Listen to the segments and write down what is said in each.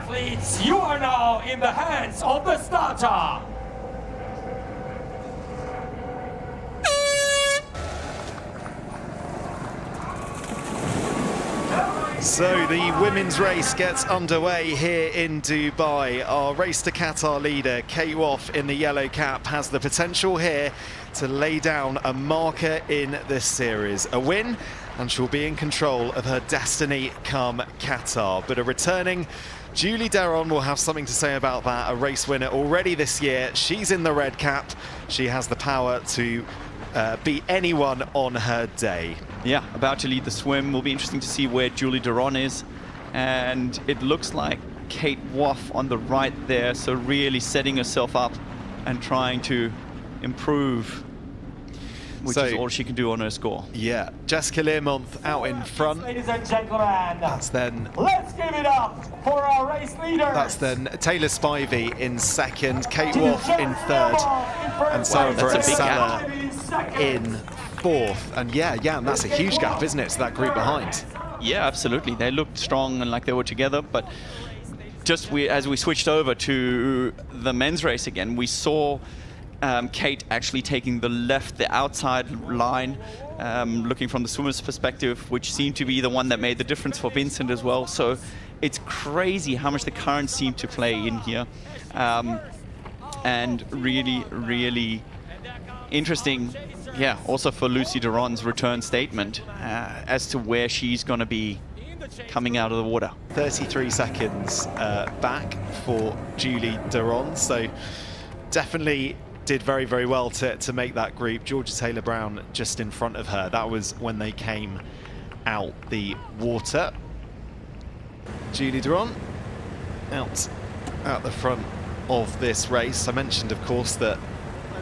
athletes, you are now in the hands of the starter. So the women's race gets underway here in Dubai. Our Race to Qatar leader, Kate Woff, in the yellow cap, has the potential here to lay down a marker in this series. A win, and she'll be in control of her destiny come Qatar. But a returning Julie Deron will have something to say about that. A race winner already this year. She's in the red cap. She has the power to beat anyone on her day. Yeah, about to lead the swim. Will be interesting to see where Julie Deron is. And it looks like Kate Woff on the right there. So really setting herself up and trying to improve, which is all she can do on her score. Yeah, Jessica Learmonth out in front. Ladies and gentlemen, that's then. Let's give it up for our race leaders. That's then Taylor Spivey in second, Kate Woff in third, and Sarah Sala in fourth. And and that's a huge gap, isn't it, to that group behind? Yeah, absolutely. They looked strong and like they were together, but just as we switched over to the men's race again, we saw Kate actually taking the outside line, looking from the swimmer's perspective, which seemed to be the one that made the difference for Vincent as well. So it's crazy how much the current seemed to play in here. And really, really interesting, also for Lucy Deron's return statement as to where she's going to be coming out of the water. 33 seconds back for Julie Deron, so definitely did very, very well to make that group. Georgia Taylor-Brown just in front of her. That was when they came out the water. Julie Deron out the front of this race. I mentioned, of course, that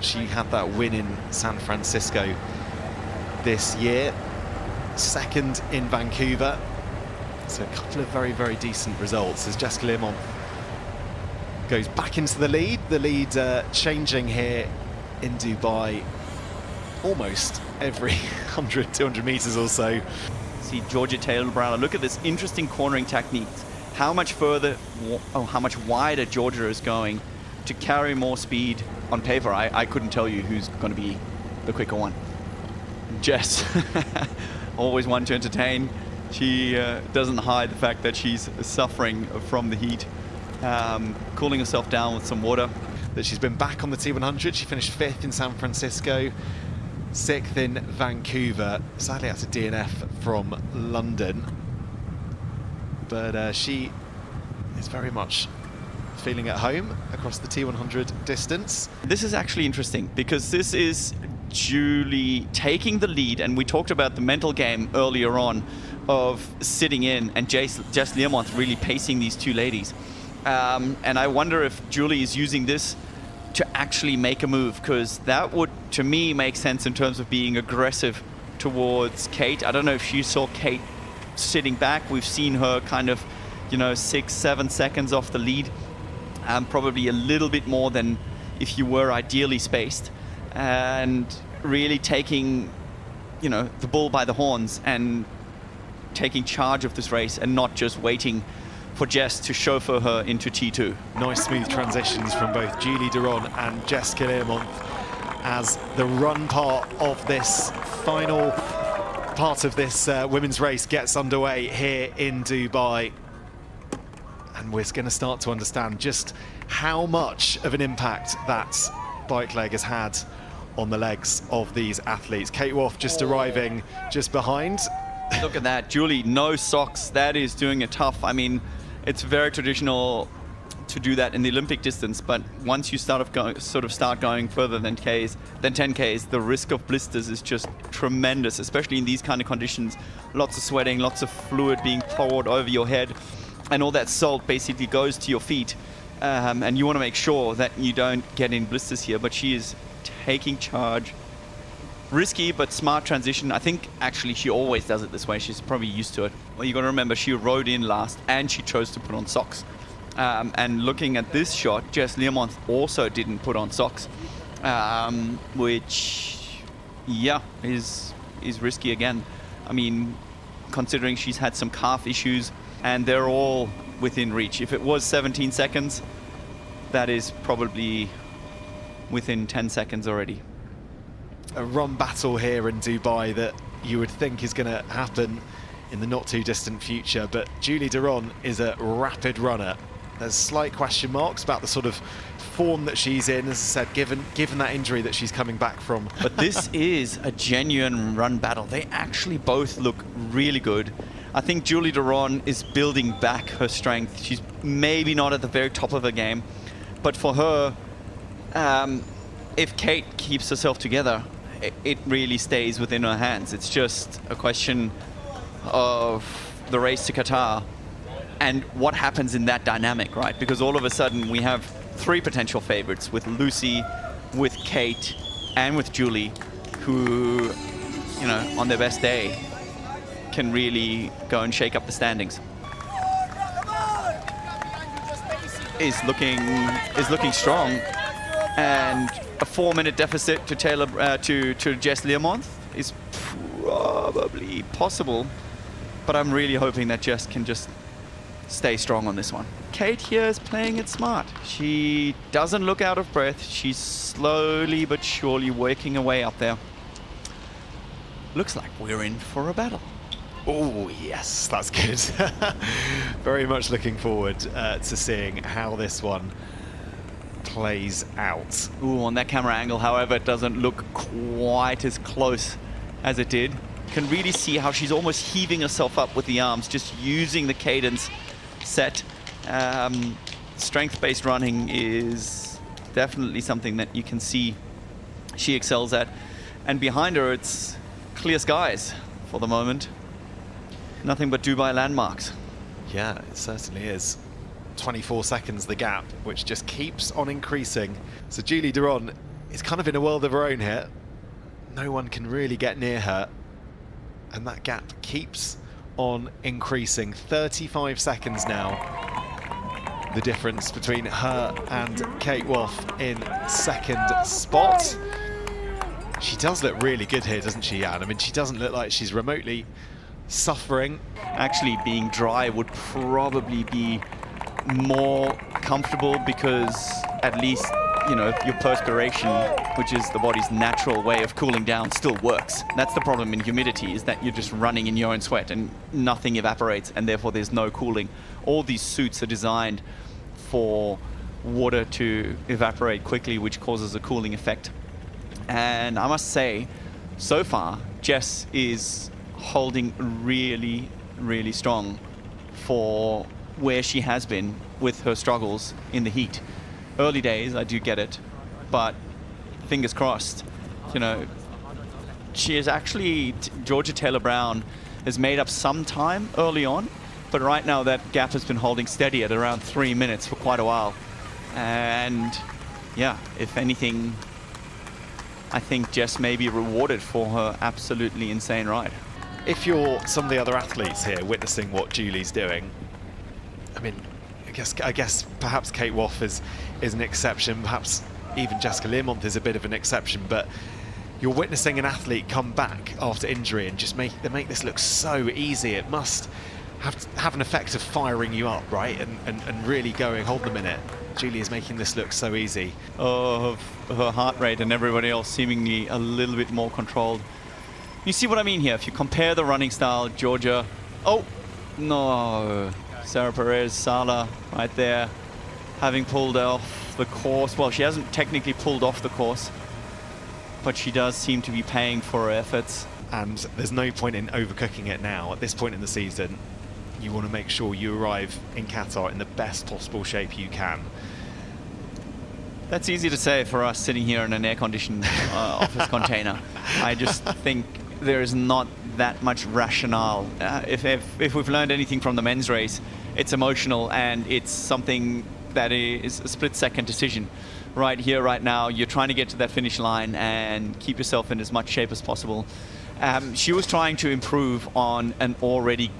she had that win in San Francisco this year. Second in Vancouver. So a couple of very, very decent results as Jessica Learmonth goes back into the lead. The lead changing here in Dubai almost every 100, 200 meters or so. See Georgia Taylor-Brown. Look at this interesting cornering technique. How much further, how much wider Georgia is going to carry more speed. On paper, I couldn't tell you who's going to be the quicker one. Jess, always one to entertain. She doesn't hide the fact that she's suffering from the heat. Cooling herself down with some water. That she's been back on the T100. She finished 5th in San Francisco, 6th in Vancouver. Sadly, that's a DNF from London. But she is very much feeling at home across the T100 distance. This is actually interesting because this is Julie taking the lead, and we talked about the mental game earlier on of sitting in and Jess Learmonth really pacing these two ladies. And I wonder if Julie is using this to actually make a move, because that would, to me, make sense in terms of being aggressive towards Kate. I don't know if you saw Kate sitting back. We've seen her kind of, 6-7 seconds off the lead, probably a little bit more than if you were ideally spaced, and really taking, the bull by the horns and taking charge of this race and not just waiting for Jess to chauffeur her into T2. Nice smooth transitions from both Julie Deron and Jessica Learmonth as the run part of this final part of this women's race gets underway here in Dubai. And we're going to start to understand just how much of an impact that bike leg has had on the legs of these athletes. Kate Woff just arriving just behind. Look at that, Julie, no socks. That is doing it tough. I mean, it's very traditional to do that in the Olympic distance, but once you start going further than 10Ks, the risk of blisters is just tremendous, especially in these kind of conditions. Lots of sweating, lots of fluid being poured over your head, and all that salt basically goes to your feet. And you want to make sure that you don't get in blisters here, but she is taking charge. Risky but smart transition. I think actually she always does it this way. She's probably used to it. Well, you got to remember she rode in last and she chose to put on socks. And looking at this shot, Jess Learmonth also didn't put on socks, which is risky again. I mean, considering she's had some calf issues and they're all within reach. If it was 17 seconds, that is probably within 10 seconds already. A run battle here in Dubai that you would think is going to happen in the not too distant future, but Julie Duron is a rapid runner. There's slight question marks about the sort of form that she's in, as I said, given that injury that she's coming back from. But this is a genuine run battle. They actually both look really good. I think Julie Duron is building back her strength. She's maybe not at the very top of her game, but for her, if Kate keeps herself together, it really stays within her hands. It's just a question of the race to Qatar and what happens in that dynamic, right? Because all of a sudden we have three potential favorites with Lucy, with Kate, and with Julie, who, you know, on their best day can really go and shake up the standings. Is looking strong, and a 4-minute deficit to to Jess Learmonth is probably possible, but I'm really hoping that Jess can just stay strong on this one. Kate here is playing it smart. She doesn't look out of breath. She's slowly but surely working her way up there. Looks like we're in for a battle. Oh, yes, that's good. Very much looking forward to seeing how this one plays out. Ooh, on that camera angle, however, it doesn't look quite as close as it did. You can really see how she's almost heaving herself up with the arms, just using the cadence set. Strength-based running is definitely something that you can see she excels at. And behind her, it's clear skies for the moment. Nothing but Dubai landmarks. Yeah, it certainly is. 24 seconds the gap, which just keeps on increasing. So Julie Duron is kind of in a world of her own here. No one can really get near her. And that gap keeps on increasing. 35 seconds now. The difference between her and Kate Woff in second spot. She does look really good here, doesn't she, Jan? I mean, she doesn't look like she's remotely suffering. Actually, being dry would probably be more comfortable, because at least, you know, your perspiration, which is the body's natural way of cooling down, still works. That's the problem in humidity, is that you're just running in your own sweat and nothing evaporates, and therefore there's no cooling. All these suits are designed for water to evaporate quickly, which causes a cooling effect. And I must say, so far, Jess is holding really, really strong for where she has been with her struggles in the heat. Early days, I do get it, but fingers crossed. You know, she is actually, Georgia Taylor-Brown has made up some time early on, but right now that gap has been holding steady at around 3 minutes for quite a while. And yeah, if anything, I think Jess may be rewarded for her absolutely insane ride. If you're some of the other athletes here witnessing what Julie's doing, I mean, I guess perhaps Kate Woff is an exception, perhaps even Jessica Learmonth is a bit of an exception, but you're witnessing an athlete come back after injury and just make this look so easy. It must have an effect of firing you up, right? And really going, hold the minute. Julie is making this look so easy. Of her heart rate and everybody else seemingly a little bit more controlled. You see what I mean here? If you compare the running style, Georgia... Oh, no. Sarah Perez Sala right there, having pulled off the course. Well, she hasn't technically pulled off the course, but she does seem to be paying for her efforts. And there's no point in overcooking it now. At this point in the season, you want to make sure you arrive in Qatar in the best possible shape you can. That's easy to say for us sitting here in an air-conditioned office container. I just think there is not that much rationale. If we've learned anything from the men's race, it's emotional, and it's something that is a split-second decision. Right here, right now, you're trying to get to that finish line and keep yourself in as much shape as possible. She was trying to improve on an already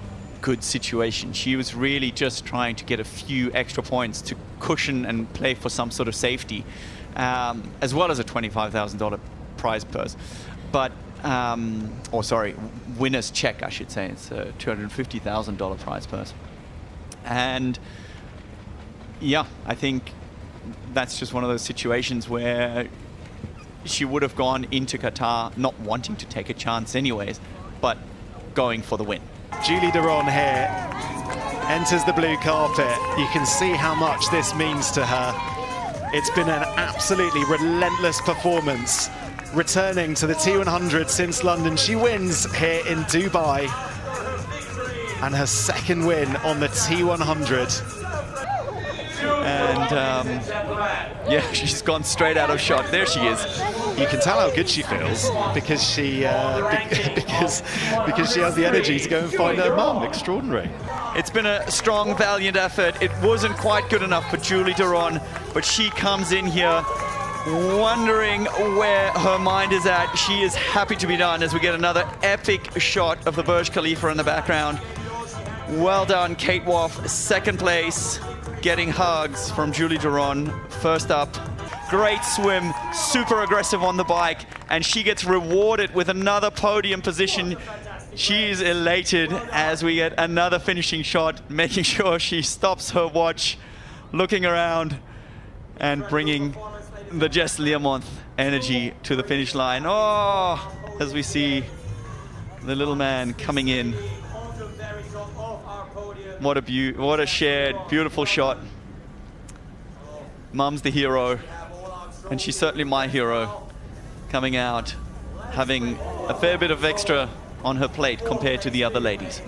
good situation. She was really just trying to get a few extra points to cushion and play for some sort of safety, as well as a $25,000 prize purse. But winner's check, I should say. It's a $250,000 prize purse. And yeah, I think that's just one of those situations where she would have gone into Qatar not wanting to take a chance anyways, but going for the win. Julie Duron here enters the blue carpet. You can see how much this means to her. It's been an absolutely relentless performance, returning to the T100 since London. She wins here in Dubai, and her second win on the T100. And yeah, she's gone straight out of shot. There she is. You can tell how good she feels because she because she has the energy to go and find her mum. Extraordinary. It's been a strong, valiant effort. It wasn't quite good enough for Julie Duron, but she comes in here wondering where her mind is at. She is happy to be done as we get another epic shot of the Burj Khalifa in the background. Well done, Kate Woff, second place, getting hugs from Julie Duron, first up. Great swim, super aggressive on the bike, and she gets rewarded with another podium position. She is elated as we get another finishing shot, making sure she stops her watch, looking around, and bringing the Jess Learmonth energy to the finish line. Oh, as we see the little man coming in. What a shared, beautiful shot. Mum's the hero, and she's certainly my hero, coming out, having a fair bit of extra on her plate compared to the other ladies.